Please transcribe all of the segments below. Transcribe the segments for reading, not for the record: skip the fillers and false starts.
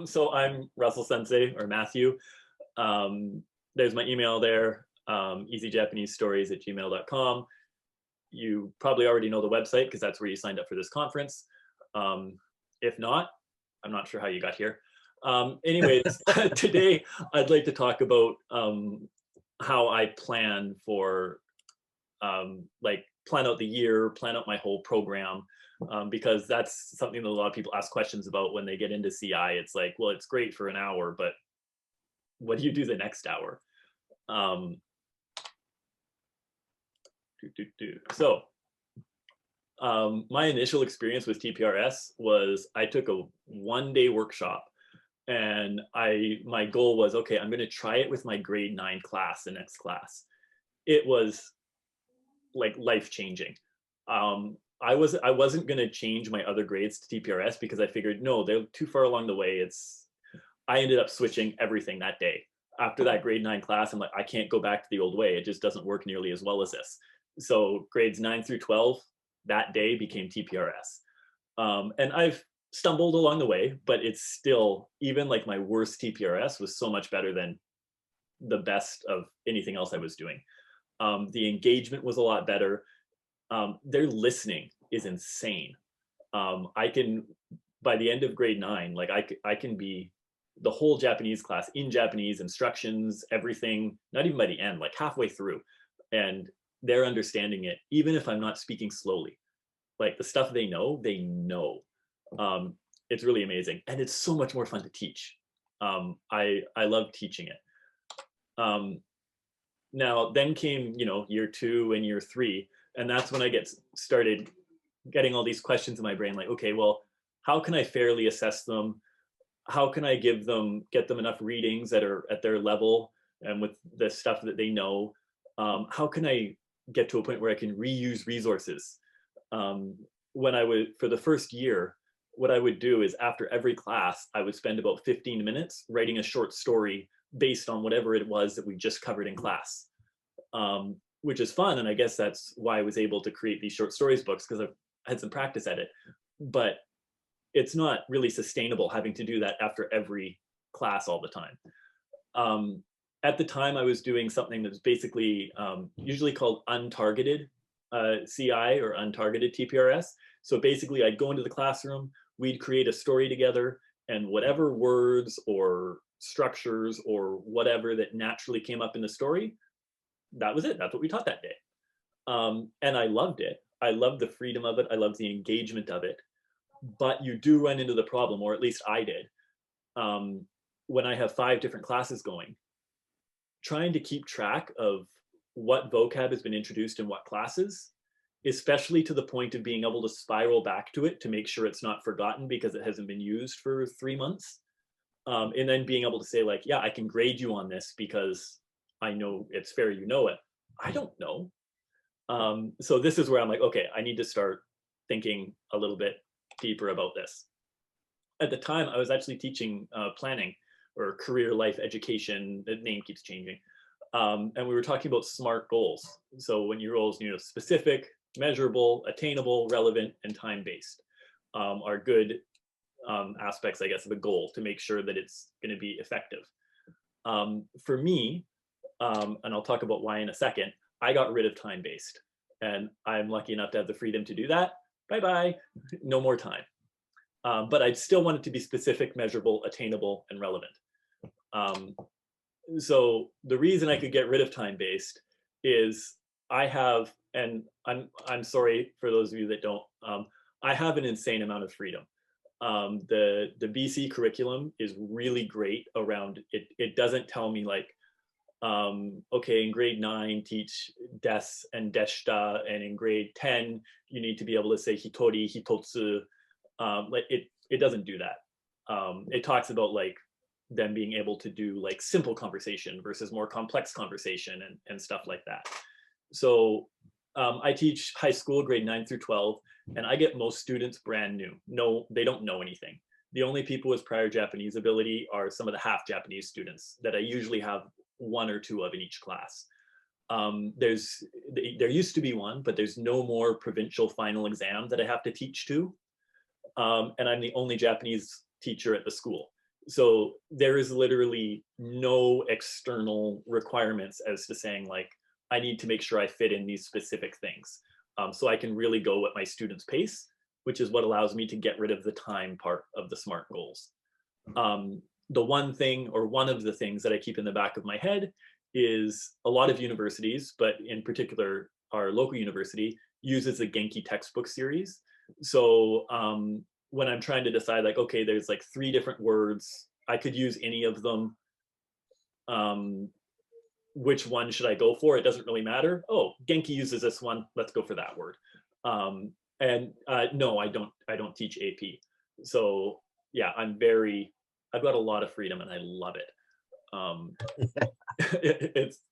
So I'm Russell Sensei or Matthew. There's my email there, easyjapanesestories@gmail.com. You probably already know the website because that's where you signed up for this conference. If not, I'm not sure how you got here. Anyways, today I'd like to talk about how I plan for plan out the year, plan out my whole program, because that's something that a lot of people ask questions about when they get into CI. It's like, well, it's great for an hour, but what do you do the next hour? Um, So my initial experience with TPRS was I took a 1-day workshop, and my goal was, okay, I'm going to try it with my grade 9 class, the next class. It was like life changing. I wasn't going to change my other grades to TPRS because I figured, no, they're too far along the way. I ended up switching everything that day. After that grade 9 class, I'm like, I can't go back to the old way. It just doesn't work nearly as well as this. So grades 9 through 12 that day became TPRS. And I've stumbled along the way, but it's still, even like my worst TPRS was so much better than the best of anything else I was doing. The engagement was a lot better. Their listening is insane. I can, by the end of grade 9, like I can be the whole Japanese class in Japanese, instructions, everything, not even by the end, like halfway through. And they're understanding it, even if I'm not speaking slowly. Like the stuff they know, they know. It's really amazing. And it's so much more fun to teach. I love teaching it. Now, then came, year 2 and year 3. And that's when I started getting all these questions in my brain, like, okay, well, how can I fairly assess them? How can I get them enough readings that are at their level and with the stuff that they know? How can I get to a point where I can reuse resources? For the first year, what I would do is after every class, I would spend about 15 minutes writing a short story based on whatever it was that we just covered in class, which is fun. And I guess that's why I was able to create these short stories books, because I've had some practice at it. But it's not really sustainable having to do that after every class all the time. At the time, I was doing something that was basically usually called untargeted CI or untargeted TPRS. So basically, I'd go into the classroom, we'd create a story together, and whatever words or structures or whatever that naturally came up in the story, that was it. That's what we taught that day. And I loved it. I loved the freedom of it. I loved the engagement of it. But you do run into the problem, or at least I did, when I have 5 different classes going, trying to keep track of what vocab has been introduced in what classes, especially to the point of being able to spiral back to it to make sure it's not forgotten because it hasn't been used for 3 months. And then being able to say, like, yeah, I can grade you on this because I know it's fair, you know it. I don't know. So this is where I'm like, okay, I need to start thinking a little bit deeper about this. At the time, I was actually teaching planning or career life education. The name keeps changing. And we were talking about SMART goals. So when your goals, specific, measurable, attainable, relevant, and time-based are good aspects, I guess, of a goal to make sure that it's going to be effective. For me, and I'll talk about why in a second, I got rid of time-based. And I'm lucky enough to have the freedom to do that. Bye-bye, no more time. But I still want it to be specific, measurable, attainable, and relevant. So the reason I could get rid of time-based is I have, and I'm sorry for those of you that don't, I have an insane amount of freedom. The BC curriculum is really great around it. It doesn't tell me like, okay, in grade 9, teach des and deshita, and in grade 10, you need to be able to say hitori, hitotsu. Like it doesn't do that. It talks about like them being able to do like simple conversation versus more complex conversation and stuff like that. So I teach high school, grade 9 through 12, and I get most students brand new. No, they don't know anything. The only people with prior Japanese ability are some of the half Japanese students that I usually have 1 or 2 of in each class. There used to be one, but there's no more provincial final exam that I have to teach to. And I'm the only Japanese teacher at the school. So there is literally no external requirements as to saying like, I need to make sure I fit in these specific things. So I can really go at my students' pace, which is what allows me to get rid of the time part of the SMART goals. The one thing, or one of the things that I keep in the back of my head is a lot of universities, but in particular our local university, uses the Genki textbook series. So when I'm trying to decide like, okay, there's like 3 different words, I could use any of them. Which one should I go for? It doesn't really matter. Oh, Genki uses this one. Let's go for that word. And no, I don't teach AP. So yeah, I've got a lot of freedom and I love it.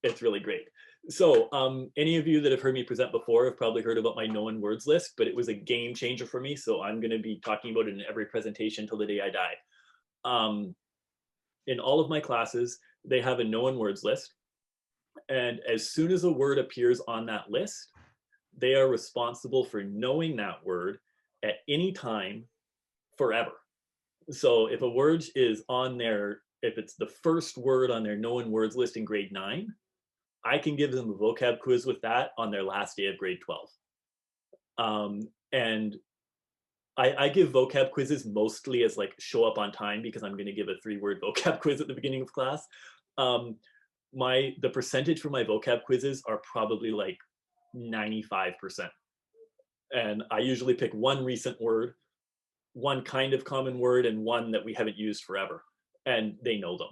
It's really great. So any of you that have heard me present before have probably heard about my known words list, but it was a game changer for me. So I'm going to be talking about it in every presentation till the day I die. In all of my classes, they have a known words list. And as soon as a word appears on that list, they are responsible for knowing that word at any time forever. So if a word is on there, if it's the first word on their known words list in grade 9, I can give them a vocab quiz with that on their last day of grade 12. And I give vocab quizzes mostly as like show up on time because I'm going to give a 3-word vocab quiz at the beginning of class. The percentage for my vocab quizzes are probably like 95%. And I usually pick one recent word, one kind of common word, and one that we haven't used forever. And they know them.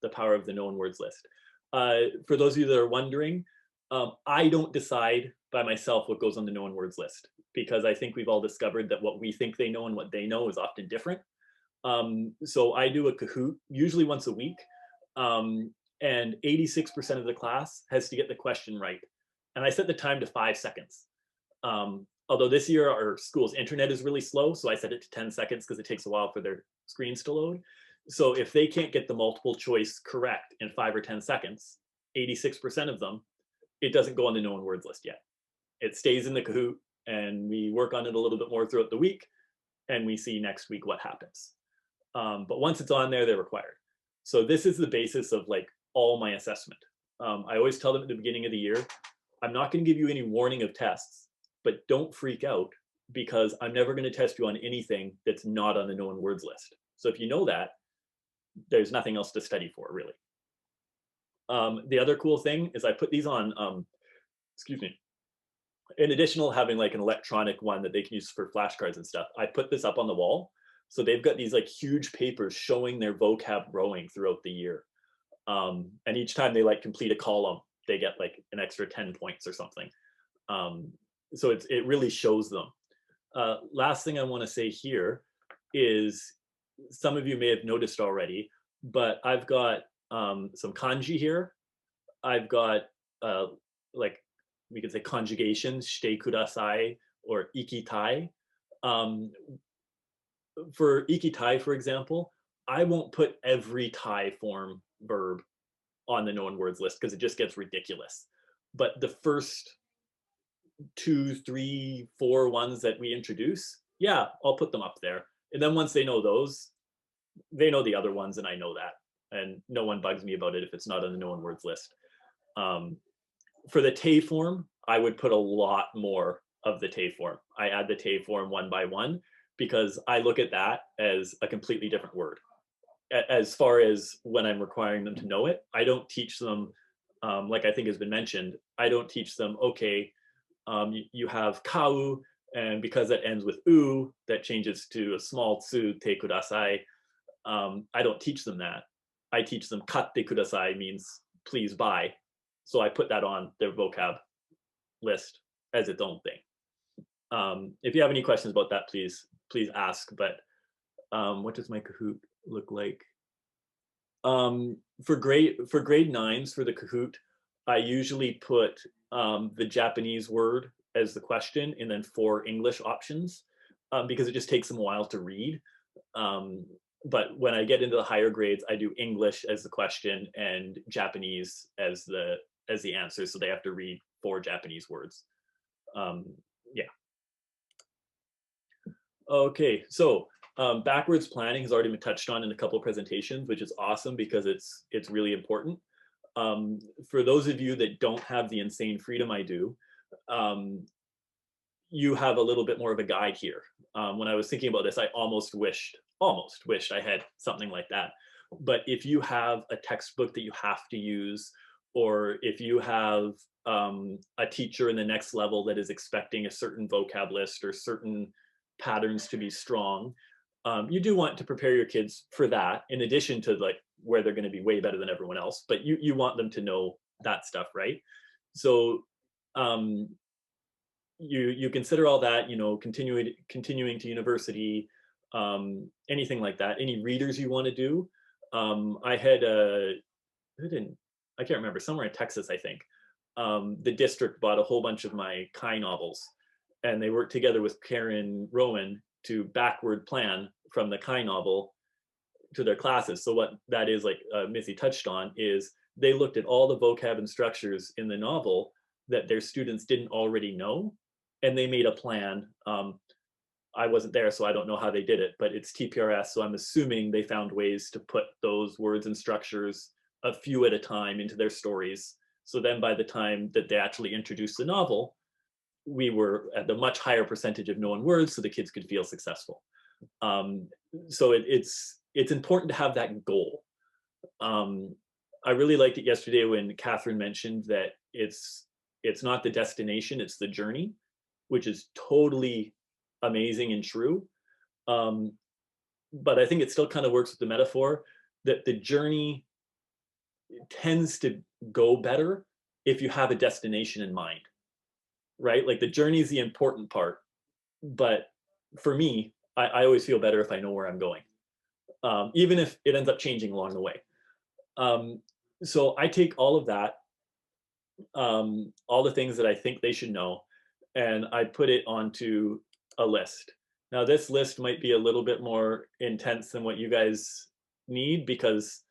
The power of the known words list. For those of you that are wondering, I don't decide by myself what goes on the known words list, because I think we've all discovered that what we think they know and what they know is often different. So I do a Kahoot, usually once a week, and 86% of the class has to get the question right. And I set the time to 5 seconds. Although this year our school's internet is really slow, so I set it to 10 seconds because it takes a while for their screens to load. So if they can't get the multiple choice correct in 5 or 10 seconds, 86% of them, it doesn't go on the known words list yet. It stays in the Kahoot, and we work on it a little bit more throughout the week, and we see next week what happens. But once it's on there, they're required. So this is the basis of like all my assessment. I always tell them at the beginning of the year, I'm not going to give you any warning of tests, but don't freak out, because I'm never going to test you on anything that's not on the known words list. So if you know that, there's nothing else to study for, really. The other cool thing is I put these on, excuse me, in addition to having like an electronic one that they can use for flashcards and stuff, I put this up on the wall. So they've got these like huge papers showing their vocab growing throughout the year. And each time they like complete a column, they get like an extra 10 points or something. So it really shows them. Last thing I want to say here is, some of you may have noticed already, but I've got some kanji here. I've got like, we could say conjugations, shite kudasai or ikitai. For ikitai, for example, I won't put every tai form verb on the known words list because it just gets ridiculous. But the first 2, 3, 4 ones that we introduce, yeah, I'll put them up there. And then once they know those, they know the other ones, and I know that. And no one bugs me about it if it's not on the known words list. For the te form, I would put a lot more of the te form. I add the te form one by one because I look at that as a completely different word. As far as when I'm requiring them to know it, I don't teach them, like I think has been mentioned, I don't teach them, okay, you have kau, and because that ends with u, that changes to a small tsu, te kudasai. I don't teach them that. I teach them katte kudasai means please buy. So I put that on their vocab list as its own thing. If you have any questions about that, please ask. But what does my Kahoot look like? For grade 9s for the Kahoot, I usually put the Japanese word as the question and then 4 English options, because it just takes them a while to read. But when I get into the higher grades, I do English as the question and Japanese as the answer. So they have to read 4 Japanese words. Yeah. Okay, so Backwards planning has already been touched on in a couple of presentations, which is awesome because it's really important. For those of you that don't have the insane freedom I do, you have a little bit more of a guide here. When I was thinking about this, I almost wished I had something like that. But if you have a textbook that you have to use, or if you have a teacher in the next level that is expecting a certain vocab list or certain patterns to be strong, you do want to prepare your kids for that, in addition to like where they're going to be way better than everyone else. But you want them to know that stuff, right? So you consider all that, continuing to university, anything like that, any readers you want to do. I had I can't remember, somewhere in Texas, I think, the district bought a whole bunch of my Kai novels, and they worked together with Karen Rowan to backward plan from the Kai novel to their classes. So what that is, like Missy touched on, is they looked at all the vocab and structures in the novel that their students didn't already know, and they made a plan. I wasn't there, so I don't know how they did it, but it's TPRS, so I'm assuming they found ways to put those words and structures a few at a time into their stories. So then by the time that they actually introduced the novel, we were at a much higher percentage of known words, so the kids could feel successful. So it's important to have that goal. I really liked it yesterday when Catherine mentioned that it's not the destination, it's the journey, which is totally amazing and true. But I think it still kind of works with the metaphor that the journey tends to go better if you have a destination in mind, right? Like the journey is the important part, but for me, I always feel better if I know where I'm going, even if it ends up changing along the way. So I take all of that, all the things that I think they should know, and I put it onto a list. Now this list might be a little bit more intense than what you guys need, because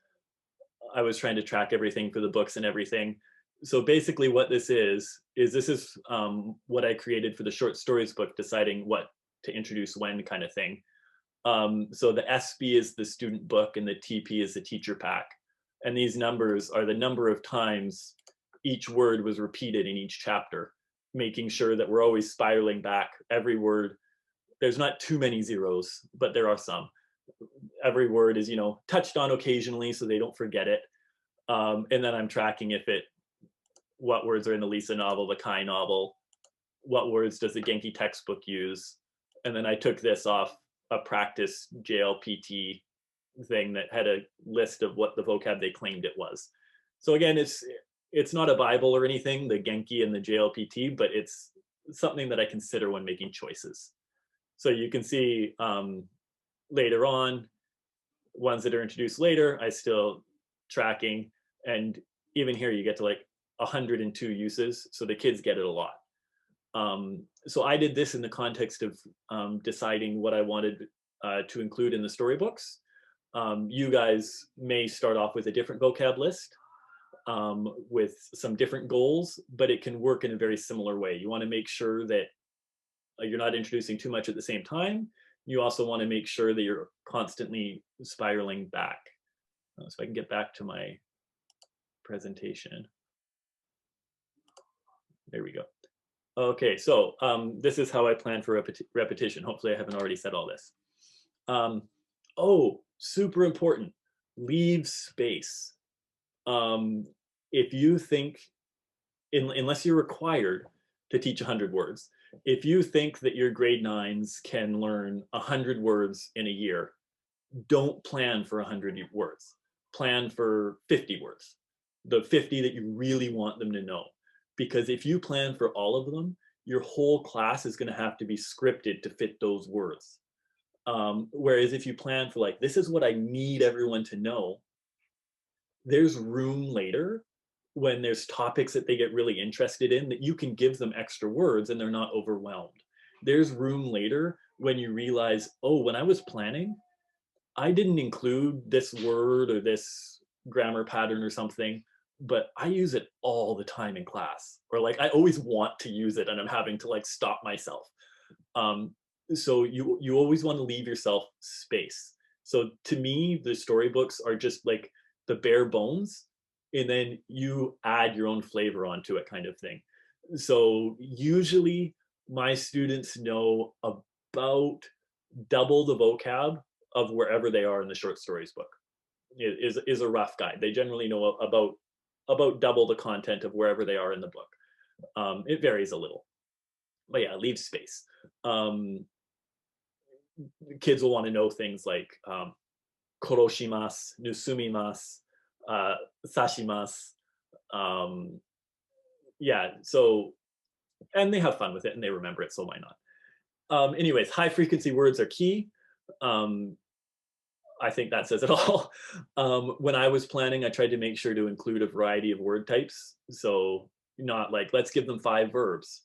I was trying to track everything for the books and everything. So basically what this is what I created for the short stories book, deciding what to introduce when kind of thing. So the SB is the student book and the TP is the teacher pack. And these numbers are the number of times each word was repeated in each chapter, making sure that we're always spiraling back every word. There's not too many zeros, but there are some. Every word is, touched on occasionally so they don't forget it. And then I'm tracking what words are in the Lisa novel, the Kai novel, what words does the Genki textbook use. And then I took this off a practice JLPT thing that had a list of what the vocab they claimed it was. So again, it's not a Bible or anything, the Genki and the JLPT, but it's something that I consider when making choices. So you can see later on, ones that are introduced later, I still tracking. And even here, you get to like 102 uses. So the kids get it a lot. So I did this in the context of deciding what I wanted to include in the storybooks. You guys may start off with a different vocab list with some different goals, but it can work in a very similar way. You want to make sure that you're not introducing too much at the same time. You also want to make sure that you're constantly spiraling back. So I can get back to my presentation. There we go. Okay, so this is how I plan for repetition. Hopefully I haven't already said all this. Oh, super important, leave space. If you think, unless you're required to teach 100 words, if you think that your grade 9s can learn 100 words in a year, don't plan for 100 words. Plan for 50 words, the 50 that you really want them to know. Because if you plan for all of them, your whole class is going to have to be scripted to fit those words. Whereas if you plan for like, this is what I need everyone to know, there's room later when there's topics that they get really interested in that you can give them extra words and they're not overwhelmed. There's room later when you realize, oh, when I was planning, I didn't include this word or this grammar pattern or something, but I use it all the time in class, or like I always want to use it and I'm having to like stop myself. So you always want to leave yourself space. So to me, the storybooks are just like the bare bones, and then you add your own flavor onto it, kind of thing. So usually my students know about double the vocab of wherever they are in the short stories book. Is a rough guide. They generally know about double the content of wherever they are in the book. It varies a little, but yeah, leave space. Kids will want to know things like koroshimasu, nusumimasu, sashimasu. Yeah, so, and they have fun with it and they remember it, so why not? Anyways, high frequency words are key. I think that says it all. When I was planning, I tried to make sure to include a variety of word types. So not like, let's give them 5 verbs.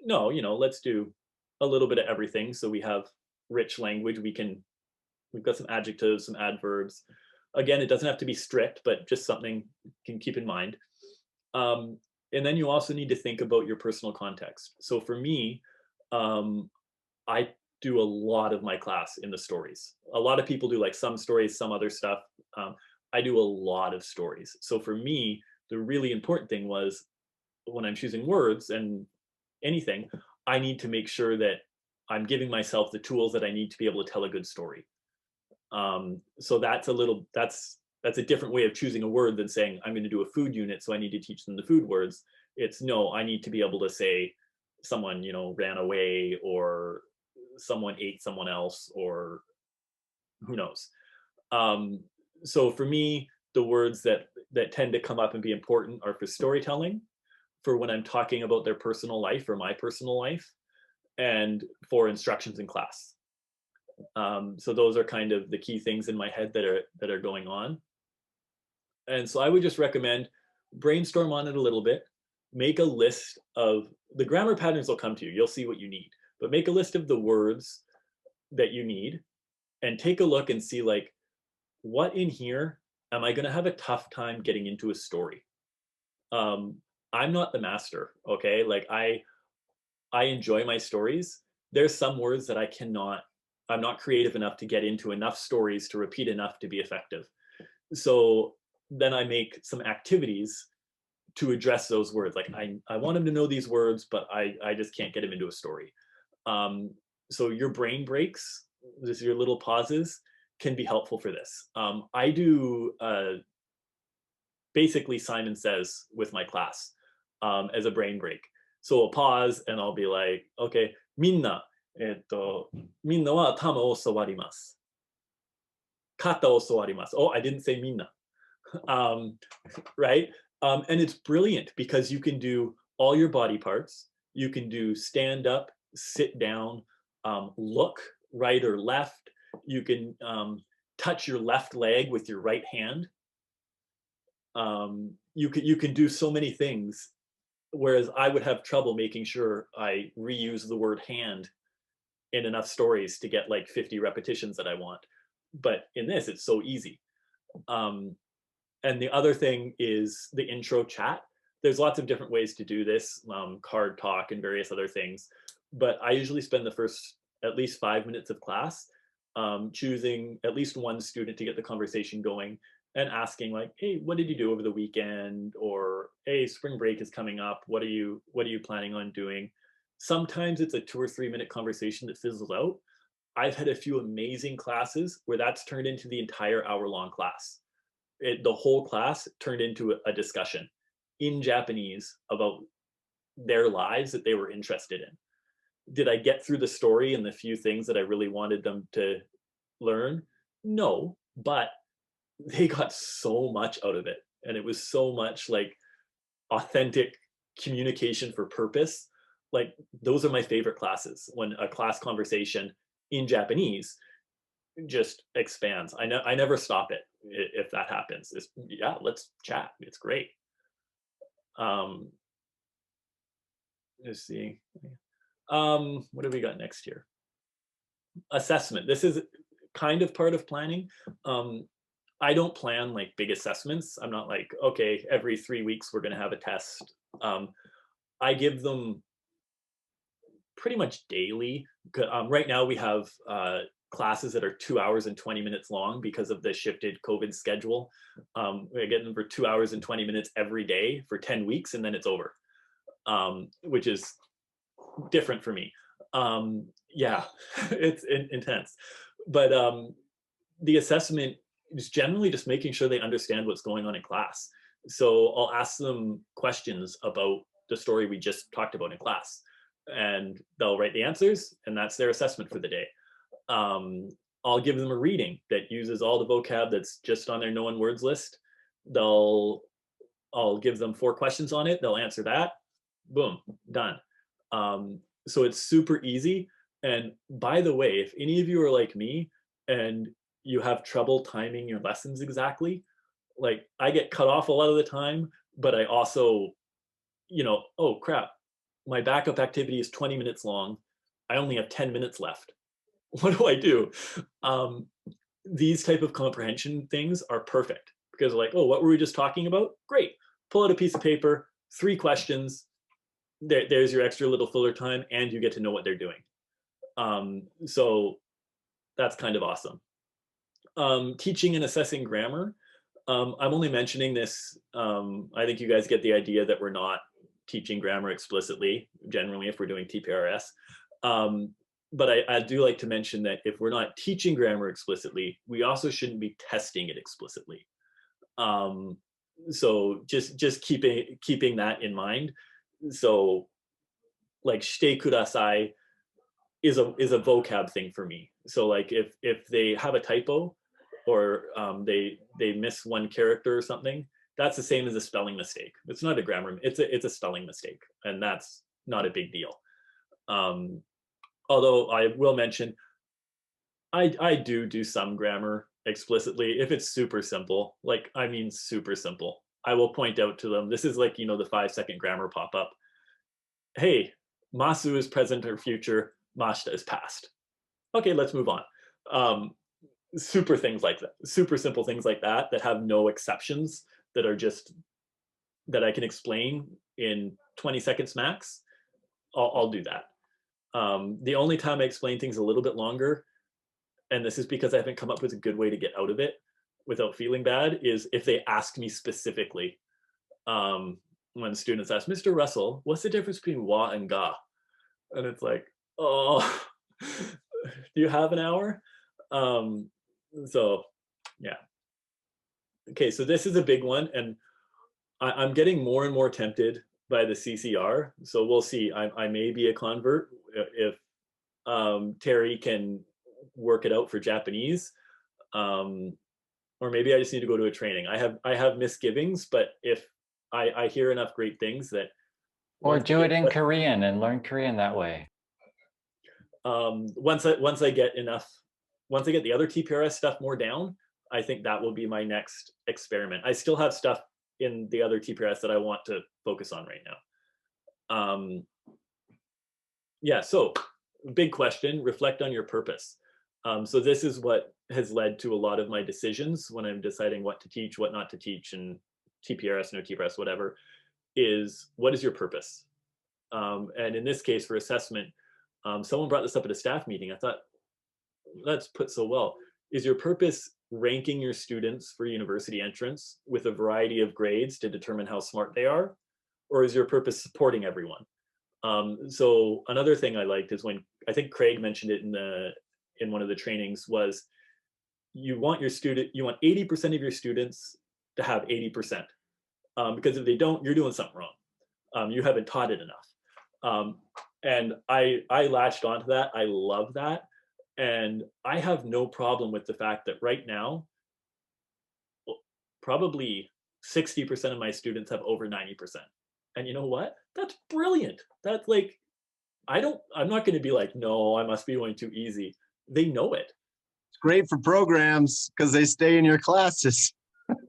No, let's do a little bit of everything. So we have rich language. We've got some adjectives, some adverbs. Again, it doesn't have to be strict, but just something you can keep in mind. And then you also need to think about your personal context. So for me, I do a lot of my class in the stories. A lot of people do like some stories, some other stuff. I do a lot of stories. So for me, the really important thing was when I'm choosing words and anything, I need to make sure that I'm giving myself the tools that I need to be able to tell a good story. So that's a different way of choosing a word than saying I'm going to do a food unit, so I need to teach them the food words. It's no, I need to be able to say someone ran away, or someone ate someone else, or who knows. So for me, the words that tend to come up and be important are for storytelling, for when I'm talking about their personal life or my personal life, and for instructions in class. So those are kind of the key things in my head that are going on. And so I would just recommend brainstorm on it a little bit, make a list of the grammar patterns will come to you. You'll see what you need, but make a list of the words that you need and take a look and see like, what in here am I going to have a tough time getting into a story? I'm not the master, okay? Like I enjoy my stories. There's some words that I'm not creative enough to get into enough stories to repeat enough to be effective. So then I make some activities to address those words. Like I want them to know these words, but I just can't get them into a story. So your brain breaks, just your little pauses, can be helpful for this. I do basically Simon Says with my class as a brain break. So I'll pause and I'll be like, okay, minna, みんなは頭を触ります。肩を触ります。Oh, I didn't say minna. Right? And it's brilliant because you can do all your body parts. You can do stand up, sit down, look right or left. You can touch your left leg with your right hand. You can do so many things, whereas I would have trouble making sure I reuse the word hand in enough stories to get like 50 repetitions that I want. But in this, it's so easy. And the other thing is the intro chat. There's lots of different ways to do this, card talk and various other things. But I usually spend the first at least 5 minutes of class choosing at least one student to get the conversation going and asking like, hey, what did you do over the weekend? Or, hey, spring break is coming up. What are you planning on doing? Sometimes it's a 2 or 3 minute conversation that fizzles out. I've had a few amazing classes where that's turned into the entire hour-long class. The whole class turned into a discussion in Japanese about their lives that they were interested in. Did I get through the story and the few things that I really wanted them to learn? No, but they got so much out of it. And it was so much like authentic communication for purpose. Like those are my favorite classes, when a class conversation in Japanese just expands. I never stop it if that happens. Yeah, let's chat. It's great. Let's see. What do we got next here? Assessment. This is kind of part of planning. I don't plan like big assessments. I'm not like, okay, every 3 weeks we're going to have a test. I give them pretty much daily. Right now we have classes that are 2 hours and 20 minutes long because of the shifted COVID schedule. We get them for 2 hours and 20 minutes every day for 10 weeks, and then it's over, which is different for me. Yeah, it's intense. But the assessment is generally just making sure they understand what's going on in class. So I'll ask them questions about the story we just talked about in class, and they'll write the answers, and that's their assessment for the day. I'll give them a reading that uses all the vocab that's just on their known words list. I'll give them 4 questions on it. They'll answer that. Boom, done. So it's super easy. And by the way, if any of you are like me and you have trouble timing your lessons exactly, like I get cut off a lot of the time, but I also, oh crap, my backup activity is 20 minutes long. I only have 10 minutes left. What do I do? These type of comprehension things are perfect because like, oh, what were we just talking about? Great. Pull out a piece of paper, 3 questions. There's your extra little filler time, and you get to know what they're doing. So that's kind of awesome. Teaching and assessing grammar. I'm only mentioning this. I think you guys get the idea that we're not teaching grammar explicitly, generally, if we're doing TPRS. But I do like to mention that if we're not teaching grammar explicitly, we also shouldn't be testing it explicitly. So just keeping that in mind. So like shite kudasai is a vocab thing for me. So like if they have a typo or they miss one character or something, that's the same as a spelling mistake. It's not a grammar, it's a spelling mistake, and that's not a big deal. Although I will mention, I do some grammar explicitly if it's super simple. Like, I mean, super simple. I will point out to them, this is like, the 5-second grammar pop-up. Hey, Masu is present or future, Mashta is past. Okay, let's move on. Super things like that, super simple things like that have no exceptions, that are just, that I can explain in 20 seconds max. I'll do that. The only time I explain things a little bit longer, and this is because I haven't come up with a good way to get out of it without feeling bad, is if they ask me specifically. When students ask, Mr. Russell, what's the difference between wa and ga? And it's like, oh, do you have an hour? So yeah. Okay, so this is a big one, and I'm getting more and more tempted by the CCR. So we'll see. I may be a convert if Terry can work it out for Japanese, or maybe I just need to go to a training. I have misgivings, but if I hear enough great things that, or do it in Korean and learn Korean that way. Once I get the other TPRS stuff more down, I think that will be my next experiment. I still have stuff in the other TPRS that I want to focus on right now. Yeah, so big question, reflect on your purpose. So this is what has led to a lot of my decisions when I'm deciding what to teach, what not to teach, and TPRS, no TPRS, whatever, is what is your purpose? And in this case, for assessment, someone brought this up at a staff meeting. I thought, that's put so well. Is your purpose ranking your students for university entrance with a variety of grades to determine how smart they are? Or is your purpose supporting everyone? So another thing I liked is when, I think Craig mentioned it in one of the trainings, was you want 80% of your students to have 80%. Because if they don't, you're doing something wrong. You haven't taught it enough. And I latched onto that. I love that. And I have no problem with the fact that right now, probably 60% of my students have over 90%. And you know what? That's brilliant. That's like, I'm not going to be like, no, I must be going too easy. They know it. It's great for programs because they stay in your classes.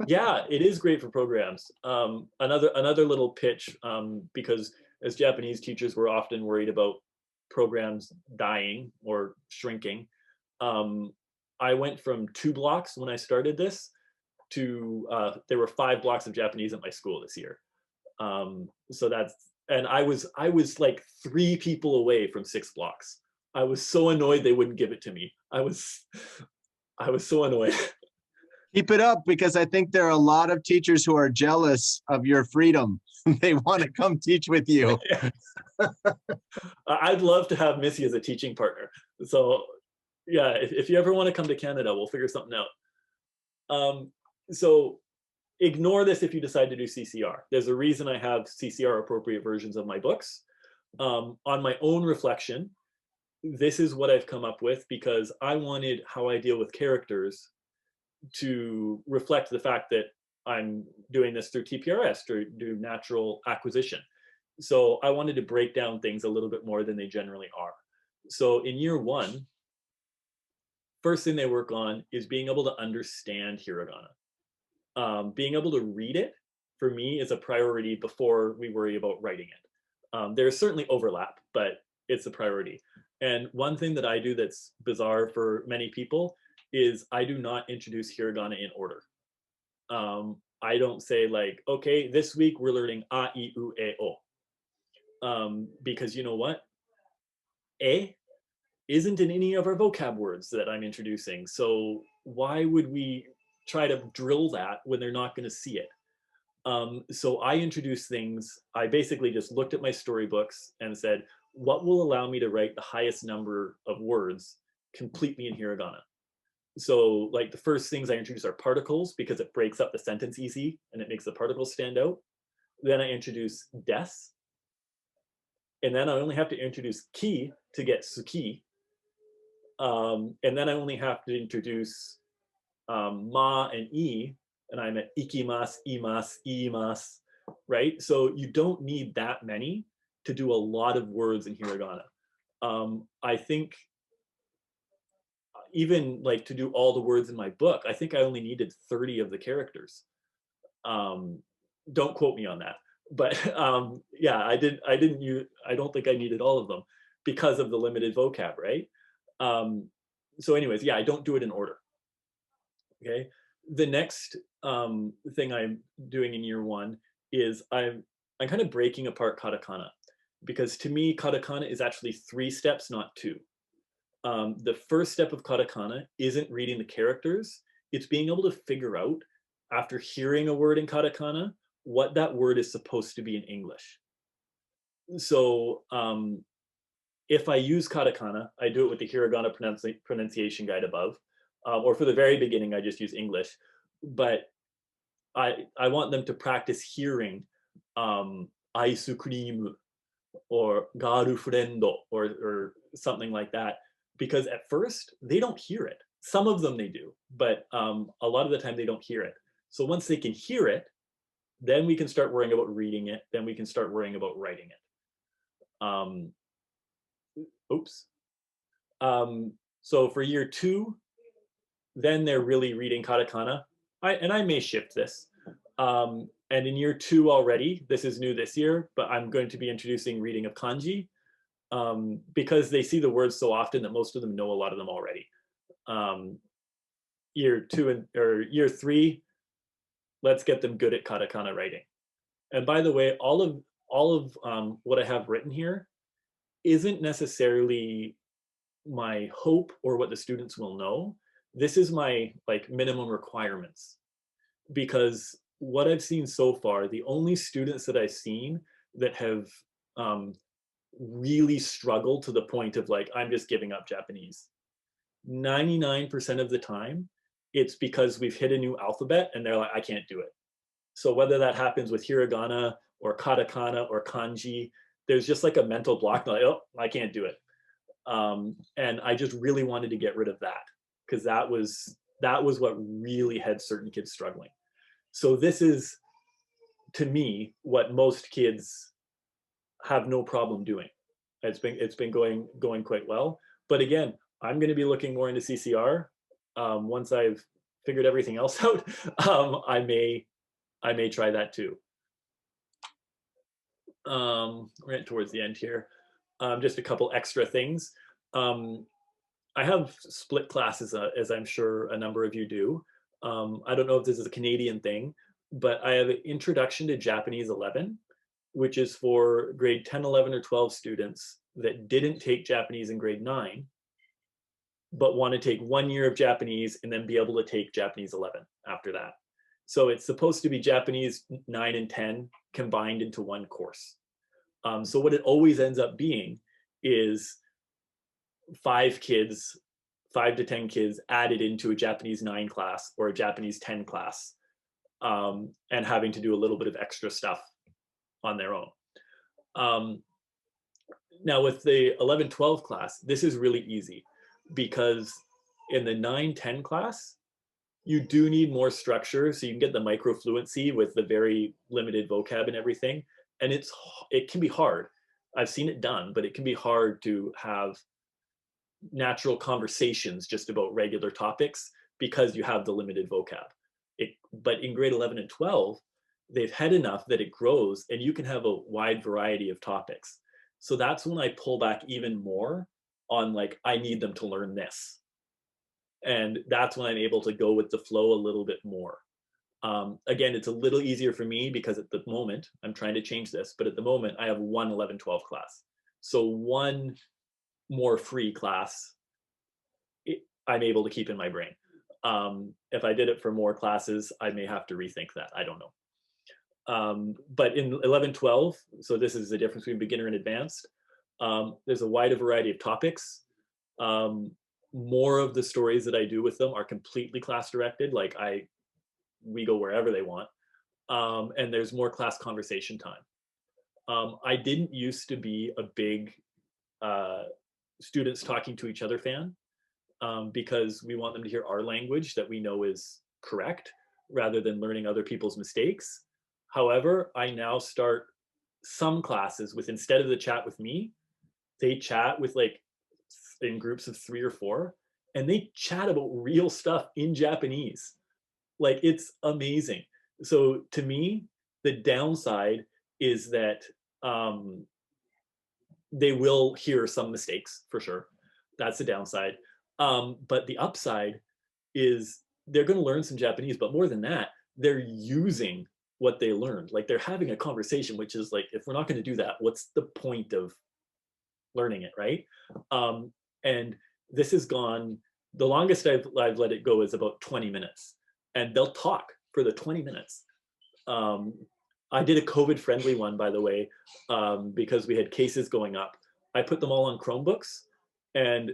Yeah, it is great for programs. Another little pitch, because as Japanese teachers, we're often worried about programs dying or shrinking. I went from 2 blocks when I started this to there were 5 blocks of Japanese at my school this year. So And I was like 3 people away from 6 blocks. I was so annoyed they wouldn't give it to me. I was so annoyed. Keep it up, because I think there are a lot of teachers who are jealous of your freedom. They want to come teach with you. I'd love to have Missy as a teaching partner. So yeah, if you ever want to come to Canada, we'll figure something out. So ignore this if you decide to do CCR. There's a reason I have CCR appropriate versions of my books. On my own reflection, this is what I've come up with, because I wanted how I deal with characters to reflect the fact that I'm doing this through TPRS, through natural acquisition. So I wanted to break down things a little bit more than they generally are. So in year 1, first thing they work on is being able to understand hiragana. Being able to read it, for me, is a priority before we worry about writing it. There's certainly overlap, but it's a priority. And one thing that I do that's bizarre for many people is I do not introduce hiragana in order. I don't say like, okay, this week we're learning a, I, u, e, o. Because you know what? E isn't in any of our vocab words that I'm introducing. So why would we try to drill that when they're not going to see it? So I introduce things. I basically just looked at my storybooks and said, what will allow me to write the highest number of words completely in hiragana? So like the first things I introduce are particles, because it breaks up the sentence easy and it makes the particles stand out. Then I introduce des. And then I only have to introduce ki to get suki. And then I only have to introduce ma and I, and I'm at ikimasu, imasu, iimasu, right? So you don't need that many to do a lot of words in hiragana. I think even like to do all the words in my book, I think I only needed 30 of the characters. Don't quote me on that, but yeah, I don't think I needed all of them because of the limited vocab, right? So anyways, yeah, I don't do it in order. Okay. The next thing I'm doing in year 1 is I'm kind of breaking apart katakana, because to me, katakana is actually 3 steps, not 2. The first step of katakana isn't reading the characters. It's being able to figure out, after hearing a word in katakana, what that word is supposed to be in English. So if I use katakana, I do it with the hiragana pronunciation guide above. Or for the very beginning, I just use English. But I want them to practice hearing aisu cream or garu friendo or something like that. Because at first, they don't hear it. Some of them they do, but a lot of the time they don't hear it. So once they can hear it, then we can start worrying about reading it. Then we can start worrying about writing it. Oops. So for year 2, then they're really reading katakana. I may shift this. And in year 2 already, this is new this year, but I'm going to be introducing reading of kanji, because they see the words so often that most of them know a lot of them already. Year 2 or year 3, let's get them good at katakana writing. And by the way, all of what I have written here isn't necessarily my hope or what the students will know. This is my like minimum requirements, because what I've seen so far, the only students that I've seen that have really struggled to the point of like, I'm just giving up Japanese, 99% of the time, it's because we've hit a new alphabet and they're like, I can't do it. So whether that happens with hiragana or katakana or kanji, there's just like a mental block, like, oh, I can't do it. And I just really wanted to get rid of that, because that was what really had certain kids struggling. So this is, to me, what most kids have no problem doing. It's been going quite well. But again, I'm going to be looking more into CCR once I've figured everything else out. I may try that too. We're getting towards the end here. Just a couple extra things. I have split classes, as I'm sure a number of you do. I don't know if this is a Canadian thing, but I have an Introduction to Japanese 11 which is for grade 10, 11, or 12 students that didn't take Japanese in grade 9, but want to take 1 year of Japanese and then be able to take Japanese 11 after that. So it's supposed to be Japanese 9 and 10 combined into one course. So what it always ends up being is 5 to 10 kids added into a Japanese 9 class or a Japanese 10 class, and having to do a little bit of extra stuff on their own. Now with the 11-12 class, this is really easy because in the 9-10 class, you do need more structure so you can get the micro fluency with the very limited vocab and everything. And it can be hard. I've seen it done, but it can be hard to have natural conversations just about regular topics because you have the limited vocab. But in grade 11 and 12, they've had enough that it grows and you can have a wide variety of topics. So that's when I pull back even more on like, I need them to learn this. And that's when I'm able to go with the flow a little bit more. Again, it's a little easier for me because at the moment, I'm trying to change this, but at the moment I have one 11-12 class. So one more free class, I'm able to keep in my brain. If I did it for more classes, I may have to rethink that. I don't know. But in 11-12, so this is the difference between beginner and advanced. There's a wider variety of topics. More of the stories that I do with them are completely class directed. Like we go wherever they want. And there's more class conversation time. I didn't used to be a big students talking to each other fan, because we want them to hear our language that we know is correct rather than learning other people's mistakes. However, I now start some classes with, instead of the chat with me, they chat with like in groups of 3 or 4, and they chat about real stuff in Japanese. Like it's amazing. So to me, the downside is that they will hear some mistakes for sure. That's the downside. But the upside is they're going to learn some Japanese, but more than that, they're using what they learned. Like they're having a conversation, which is like, if we're not going to do that, what's the point of learning it, right? And this has gone, the longest I've let it go is about 20 minutes, and they'll talk for the 20 minutes. I did a COVID-friendly one, by the way, because we had cases going up. I put them all on Chromebooks, and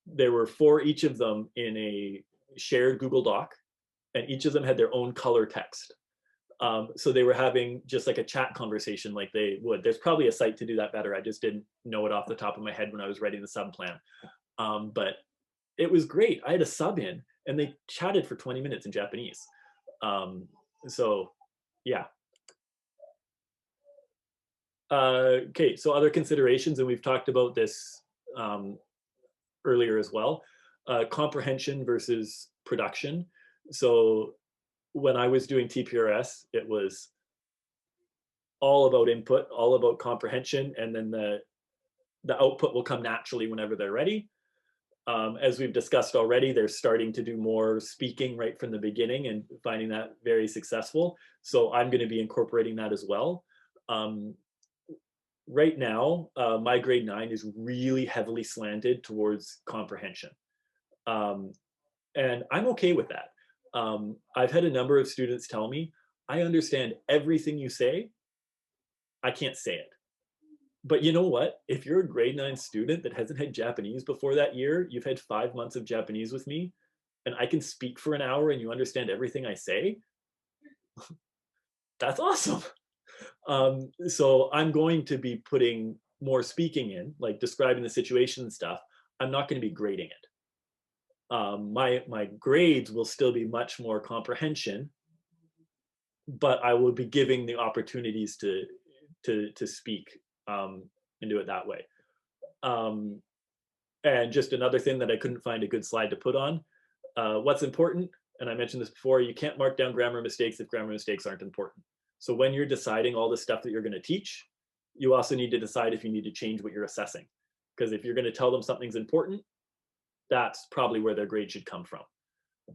there were 4 each of them in a shared Google Doc, and each of them had their own color text. So they were having just like a chat conversation like they would. There's probably a site to do that better. I just didn't know it off the top of my head when I was writing the sub plan. But it was great. I had a sub in and they chatted for 20 minutes in Japanese. So yeah. Okay, so other considerations, and we've talked about this earlier as well. Comprehension versus production. So when I was doing TPRS, it was all about input, all about comprehension, and then the output will come naturally whenever they're ready. As we've discussed already, they're starting to do more speaking right from the beginning and finding that very successful. So I'm going to be incorporating that as well. Right now, my grade 9 is really heavily slanted towards comprehension. And I'm okay with that. I've had a number of students tell me, I understand everything you say, I can't say it. But you know what? If you're a grade 9 student that hasn't had Japanese before that year, you've had 5 months of Japanese with me, and I can speak for an hour and you understand everything I say, that's awesome. So I'm going to be putting more speaking in, like describing the situation and stuff. I'm not going to be grading it. My grades will still be much more comprehension, but I will be giving the opportunities to speak and do it that way. And just another thing that I couldn't find a good slide to put on, what's important, and I mentioned this before, you can't mark down grammar mistakes if grammar mistakes aren't important. So when you're deciding all the stuff that you're going to teach, you also need to decide if you need to change what you're assessing. Because if you're going to tell them something's important, that's probably where their grade should come from.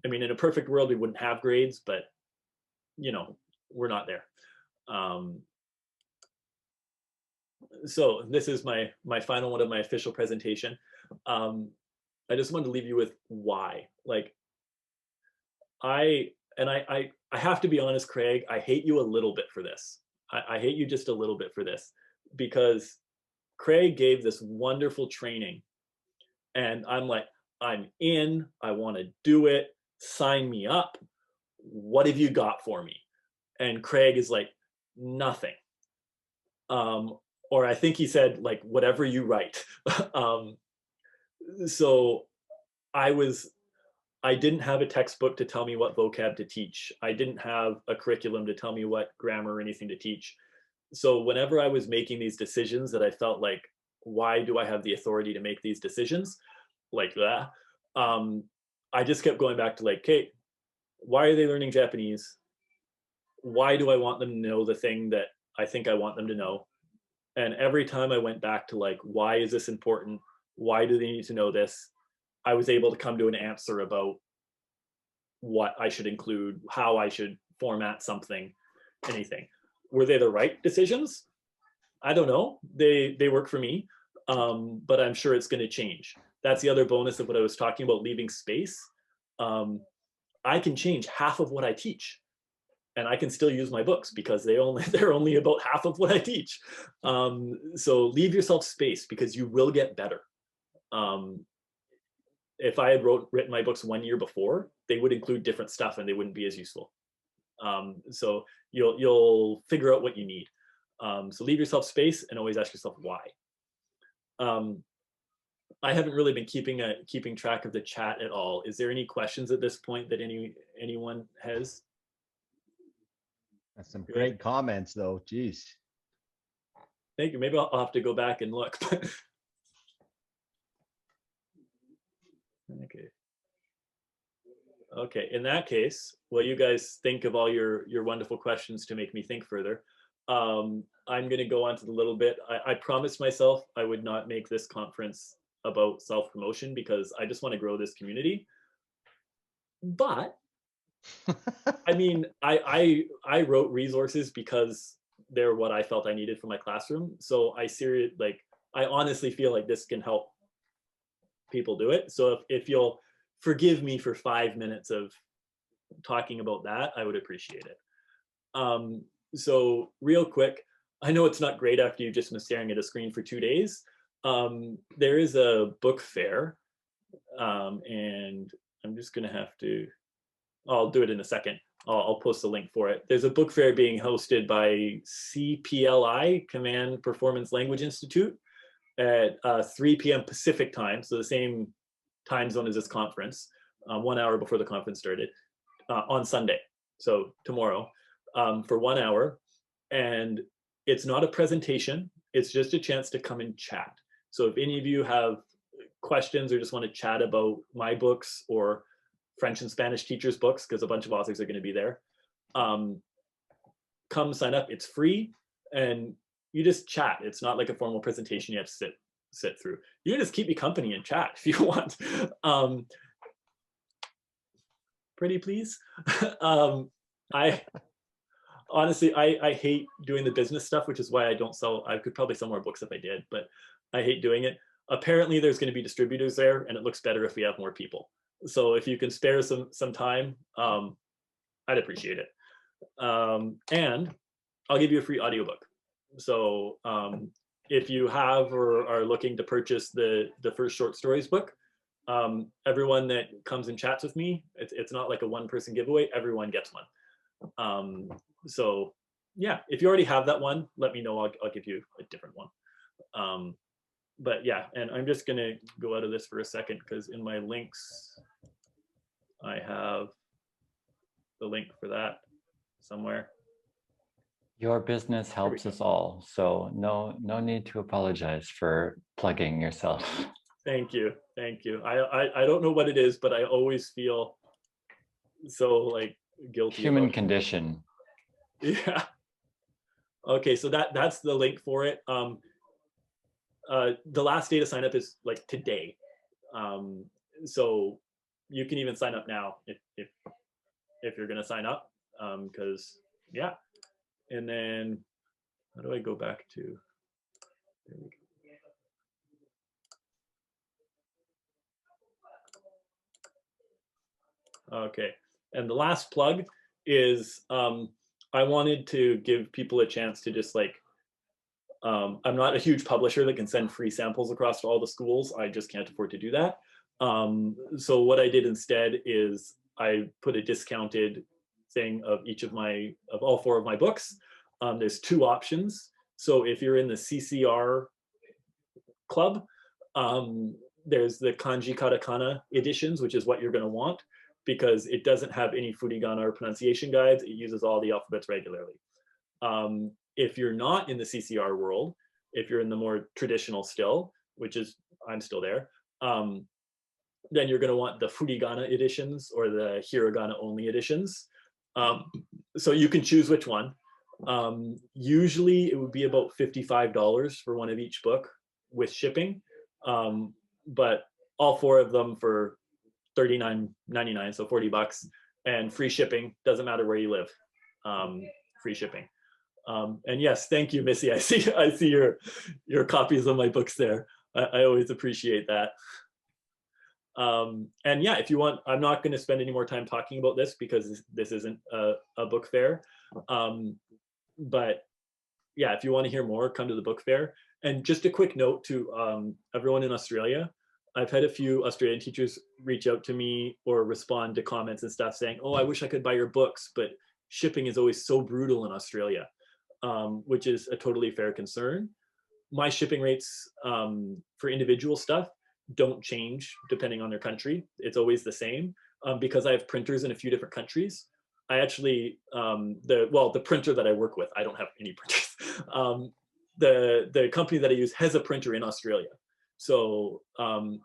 I mean, in a perfect world, we wouldn't have grades, but you know, we're not there. So this is my final one of my official presentation. I just wanted to leave you with why. Like I have to be honest, Craig, I hate you a little bit for this. I hate you just a little bit for this, because Craig gave this wonderful training and I'm like, I'm in, I want to do it, sign me up. What have you got for me? And Craig is like, nothing. Or I think he said, like, whatever you write. So I didn't have a textbook to tell me what vocab to teach. I didn't have a curriculum to tell me what grammar or anything to teach. So whenever I was making these decisions that I felt like, why do I have the authority to make these decisions like that? I just kept going back to like, Kate, why are they learning Japanese? Why do I want them to know the thing that I think I want them to know? And every time I went back to like, why is this important? Why do they need to know this? I was able to come to an answer about what I should include, how I should format something, anything. Were they the right decisions? I don't know. They work for me, but I'm sure it's going to change. That's the other bonus of what I was talking about, leaving space. I can change half of what I teach, and I can still use my books because they're only about half of what I teach. So leave yourself space because you will get better. If I had written my books 1 year before, they would include different stuff and they wouldn't be as useful. So you'll figure out what you need. So leave yourself space and always ask yourself why. I haven't really been keeping track of the chat at all. Is there any questions at this point that anyone has? That's some great comments though. Jeez. Thank you. Maybe I'll have to go back and look. Okay. Okay. In that case, while you guys think of all your wonderful questions to make me think further, I'm going to go on to the little bit. I promised myself I would not make this conference about self-promotion because I just want to grow this community. But I mean, I wrote resources because they're what I felt I needed for my classroom. So I honestly feel like this can help people do it. So if you'll forgive me for 5 minutes of talking about that, I would appreciate it. So real quick, I know it's not great after you've just been staring at a screen for 2 days. There is a book fair, and I'm just gonna have to, I'll do it in a second. I'll post a link for it. There's a book fair being hosted by CPLI, Command Performance Language Institute, at 3 p.m. Pacific time, so the same time zone as this conference, 1 hour before the conference started, on Sunday, so tomorrow, for 1 hour. And it's not a presentation, it's just a chance to come and chat. So if any of you have questions or just want to chat about my books or French and Spanish teachers' books, because a bunch of authors are going to be there, come sign up. It's free, and you just chat. It's not like a formal presentation you have to sit through. You can just keep me company and chat if you want. Pretty please. I honestly, I hate doing the business stuff, which is why I don't sell. I could probably sell more books if I did, but I hate doing it. Apparently there's going to be distributors there, and it looks better if we have more people. So if you can spare some time, I'd appreciate it. And I'll give you a free audiobook. So if you have or are looking to purchase the first short stories book, everyone that comes and chats with me, it's not like a one-person giveaway. Everyone gets one. So yeah, if you already have that one, let me know. I'll give you a different one. But yeah, and I'm just gonna go out of this for a second because in my links, I have the link for that somewhere. Your business helps us all, so no need to apologize for plugging yourself. Thank you. I don't know what it is, but I always feel so like guilty. Human condition. Yeah. Okay, so that's the link for it. The last day to sign up is like today, so you can even sign up now if you're gonna sign up, because yeah. And then how do I go back to? There we go. Okay, and the last plug is I wanted to give people a chance to just like, I'm not a huge publisher that can send free samples across to all the schools. I just can't afford to do that. So what I did instead is I put a discounted thing of all 4 of my books. There's 2 options. So if you're in the CCR club, there's the kanji katakana editions, which is what you're going to want because it doesn't have any furigana or pronunciation guides. It uses all the alphabets regularly. If you're not in the CCR world, if you're in the more traditional still, which is, I'm still there, then you're going to want the furigana editions or the hiragana only editions. So you can choose which one. Usually it would be about $55 for one of each book with shipping, but all 4 of them for $39.99, so $40, and free shipping. Doesn't matter where you live. Free shipping. And yes, thank you, Missy. I see your copies of my books there. I always appreciate that. And yeah, if you want, I'm not going to spend any more time talking about this because this isn't a book fair. But yeah, if you want to hear more, come to the book fair. And just a quick note to everyone in Australia. I've had a few Australian teachers reach out to me or respond to comments and stuff saying, oh, I wish I could buy your books, but shipping is always so brutal in Australia, which is a totally fair concern. My shipping rates for individual stuff don't change depending on their country. It's always the same because I have printers in a few different countries. I actually, the printer that I work with, I don't have any printers. The company that I use has a printer in Australia. So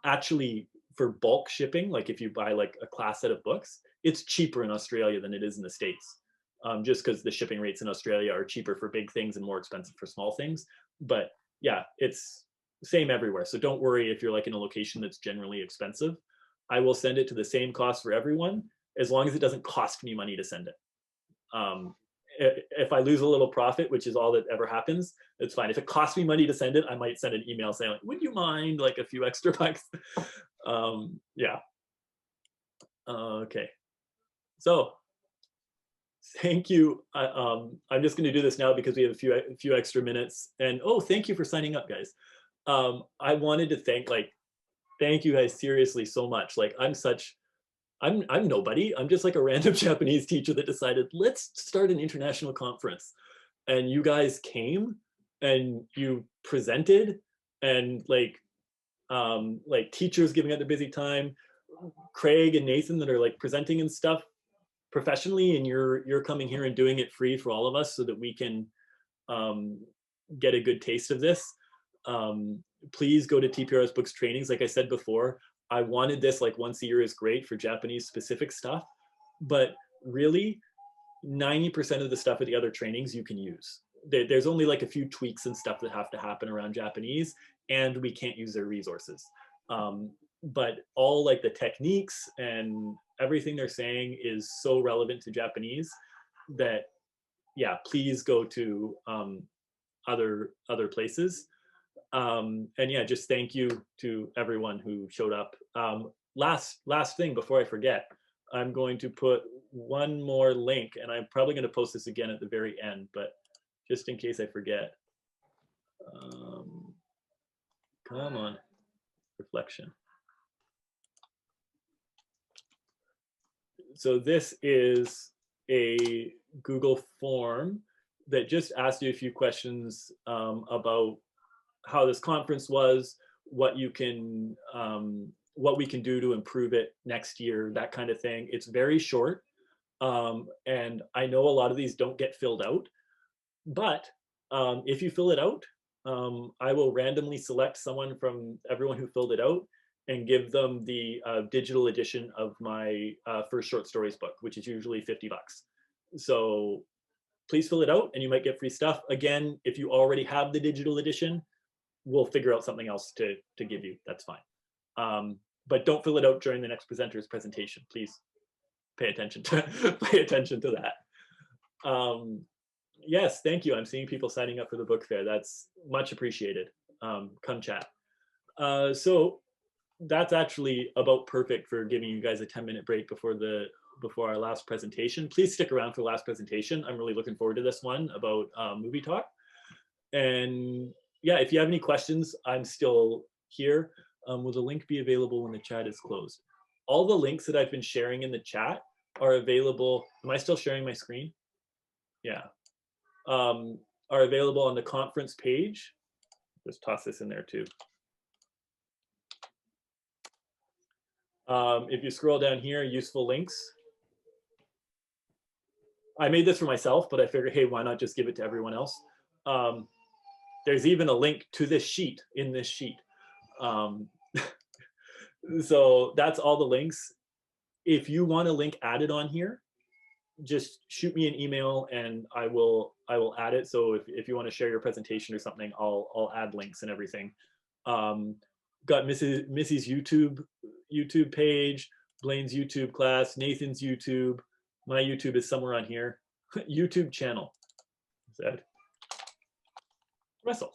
actually for bulk shipping, like if you buy like a class set of books, it's cheaper in Australia than it is in the States. Just because the shipping rates in Australia are cheaper for big things and more expensive for small things. But yeah, it's the same everywhere. So don't worry if you're like in a location that's generally expensive. I will send it to the same cost for everyone, as long as it doesn't cost me money to send it. If I lose a little profit, which is all that ever happens, it's fine. If it costs me money to send it, I might send an email saying, like, would you mind like a few extra bucks? Yeah. Okay. So thank you. I'm just going to do this now because we have a few extra minutes. And oh, thank you for signing up, guys. I wanted to thank you guys seriously so much. Like I'm nobody. I'm just like a random Japanese teacher that decided, let's start an international conference. And you guys came and you presented and like teachers giving up their busy time, Craig and Nathan that are like presenting and stuff professionally, and you're coming here and doing it free for all of us so that we can get a good taste of this. Please go to TPRS Books trainings. Like I said before, I wanted this like once a year is great for Japanese specific stuff, but really 90% of the stuff at the other trainings you can use. There's only like a few tweaks and stuff that have to happen around Japanese, and we can't use their resources. But all like the techniques and everything they're saying is so relevant to Japanese that, yeah, please go to other places. And yeah, just thank you to everyone who showed up. Last thing before I forget, I'm going to put one more link, and I'm probably going to post this again at the very end, but just in case I forget. Come on, reflection. So this is a Google form that just asked you a few questions about how this conference was, what we can do to improve it next year, that kind of thing. It's very short. And I know a lot of these don't get filled out, but if you fill it out, I will randomly select someone from everyone who filled it out and give them the digital edition of my first short stories book, which is usually $50. So please fill it out and you might get free stuff. Again, if you already have the digital edition, we'll figure out something else to give you. That's fine. But don't fill it out during the next presenter's presentation. Please pay attention to that. Yes, thank you. I'm seeing people signing up for the book fair. That's much appreciated. come chat. So that's actually about perfect for giving you guys a 10-minute break before our last presentation. Please stick around for the last presentation. I'm really looking forward to this one about movie talk. And yeah, if you have any questions, I'm still here. Will the link be available when the chat is closed? All the links that I've been sharing in the chat are available. Am I still sharing my screen? Yeah. Are available on the conference page. Just toss this in there too. If you scroll down here, useful links. I made this for myself, but I figured, hey, why not just give it to everyone else? There's even a link to this sheet in this sheet. So that's all the links. If you want a link added on here, just shoot me an email and I will add it. So if you want to share your presentation or something, I'll add links and everything. Got Missy's YouTube page, Blaine's YouTube class, Nathan's YouTube. My YouTube is somewhere on here. YouTube channel. Said Russell.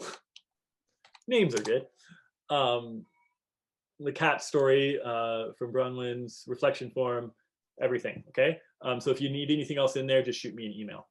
Names are good. The cat story from Bronwyn's reflection forum, everything. Okay. So if you need anything else in there, just shoot me an email.